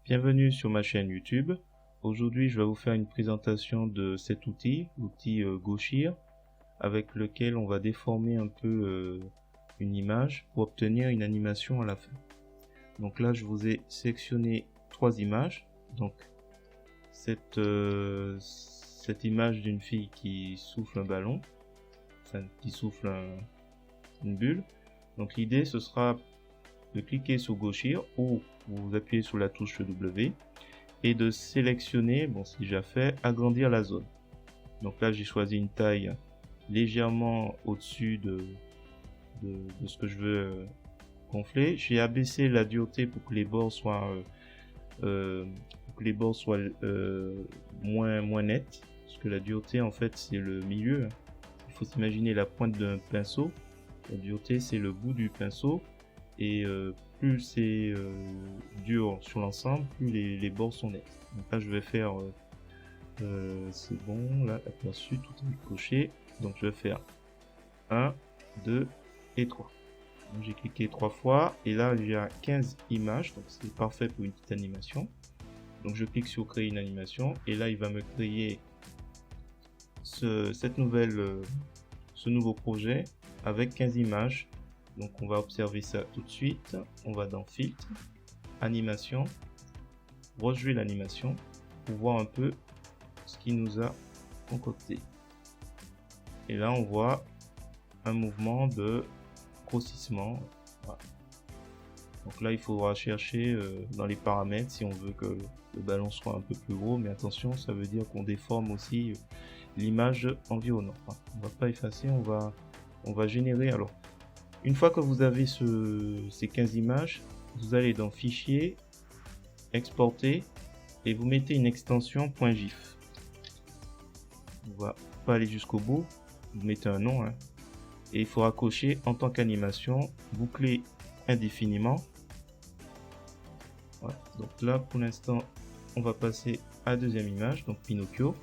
Bienvenue sur ma chaîne YouTube. Aujourd'hui, je vais vous faire une présentation de cet outil, l'outil Gauchir, avec lequel on va déformer un peu une image pour obtenir une animation à la fin. Donc là, je vous ai sélectionné trois images. Donc cette image d'une fille qui souffle un ballon, enfin qui souffle une bulle. Donc l'idée, ce sera de cliquer sur Gauchir ou vous appuyez sur la touche W et de sélectionner, bon si j'ai fait, agrandir la zone. Donc là j'ai choisi une taille légèrement au-dessus de ce que je veux gonfler. J'ai abaissé la dureté pour que les bords soient moins nets, parce que la dureté en fait c'est le milieu. Il faut s'imaginer la pointe d'un pinceau. La dureté c'est le bout du pinceau. Et plus c'est dur sur l'ensemble, plus les bords sont nets. Donc là je vais faire, c'est bon, là aperçu, tout est coché. Donc je vais faire 1, 2 et 3. J'ai cliqué 3 fois et là j'ai 15 images, donc c'est parfait pour une petite animation. Donc je clique sur créer une animation et là il va me créer ce nouveau projet avec 15 images. Donc on va observer ça tout de suite. On va dans filtre, animation, rejouer l'animation pour voir un peu ce qu'il nous a concocté. Et là on voit un mouvement de grossissement. Voilà. Donc là il faudra chercher dans les paramètres si on veut que le ballon soit un peu plus gros, mais attention, ça veut dire qu'on déforme aussi l'image environnante. Enfin, on va pas effacer, on va générer. Alors une fois que vous avez ces 15 images, vous allez dans Fichier, Exporter, et vous mettez une extension .gif. On va pas aller jusqu'au bout, vous mettez un nom, et il faudra cocher en tant qu'animation, boucler indéfiniment. Voilà. Donc là, pour l'instant, on va passer à la deuxième image, donc Pinocchio.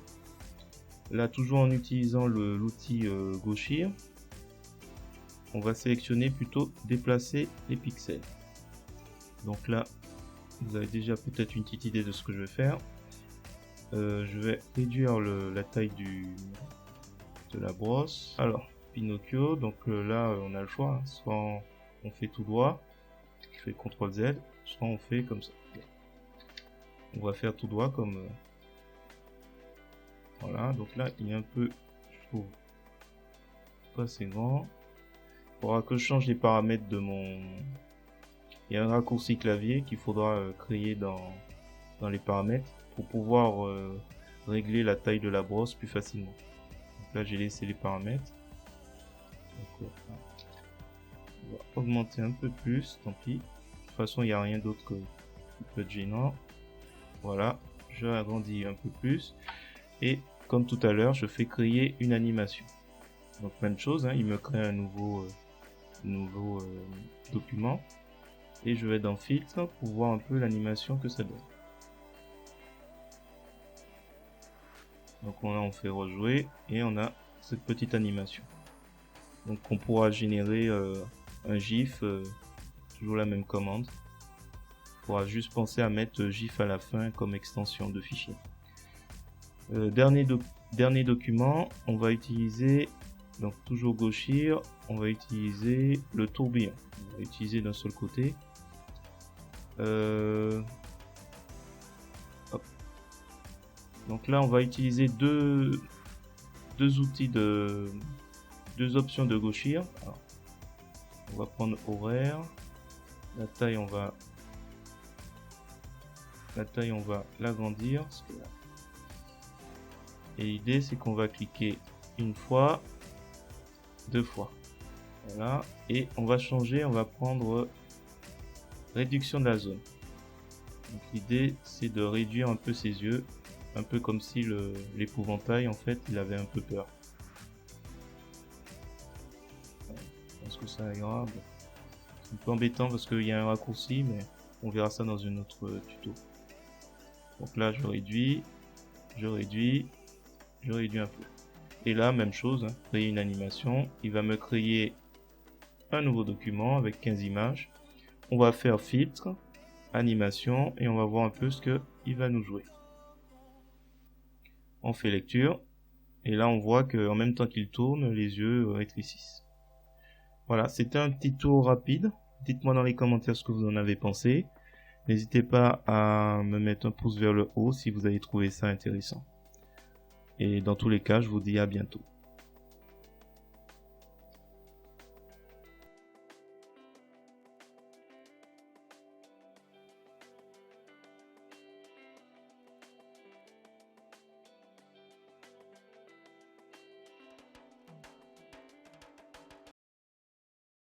Là, toujours en utilisant l'outil Gauchir, on va sélectionner plutôt déplacer les pixels. Donc là, vous avez déjà peut-être une petite idée de ce que je vais faire. Je vais réduire la taille de la brosse. Alors, Pinocchio, donc là on a le choix, soit on fait tout droit, je fais CTRL Z, soit on fait comme ça. On va faire tout droit comme voilà. Donc là il est un peu, je trouve, pas assez grand. Il faudra que je change les paramètres de mon... Il y a un raccourci clavier qu'il faudra créer dans les paramètres pour pouvoir régler la taille de la brosse plus facilement. Donc là j'ai laissé les paramètres. Donc, on va augmenter un peu plus, tant pis. De toute façon il n'y a rien d'autre qui peut être gênant. Voilà, je agrandis un peu plus. Et comme tout à l'heure, je fais créer une animation. Donc même chose, il me crée un nouveau document. Et je vais dans filtre pour voir un peu l'animation que ça donne. Donc là on fait rejouer et on a cette petite animation. Donc on pourra générer un GIF, toujours la même commande. Il faudra juste penser à mettre GIF à la fin comme extension de fichier. Dernier document, on va utiliser, donc toujours Gauchir, on va utiliser le tourbillon. On va utiliser d'un seul côté. Donc là on va utiliser deux options de Gauchir. Alors, on va prendre horaire, la taille on va l'agrandir, et l'idée c'est qu'on va cliquer une fois, deux fois, voilà, et on va changer, on va prendre réduction de la zone. Donc l'idée c'est de réduire un peu ses yeux, un peu comme si l'épouvantail en fait il avait un peu peur. Je pense que ça ira. Bon. C'est un peu embêtant parce qu'il y a un raccourci, mais on verra ça dans une autre tuto. Donc là je réduis un peu. Et là même chose, créer une animation. Il va me créer un nouveau document avec 15 images. On va faire filtre, animation et on va voir un peu ce qu'il va nous jouer. On fait lecture et là on voit qu'en même temps qu'il tourne, les yeux rétrécissent. Voilà, c'était un petit tour rapide. Dites-moi dans les commentaires ce que vous en avez pensé. N'hésitez pas à me mettre un pouce vers le haut si vous avez trouvé ça intéressant. Et dans tous les cas, je vous dis à bientôt.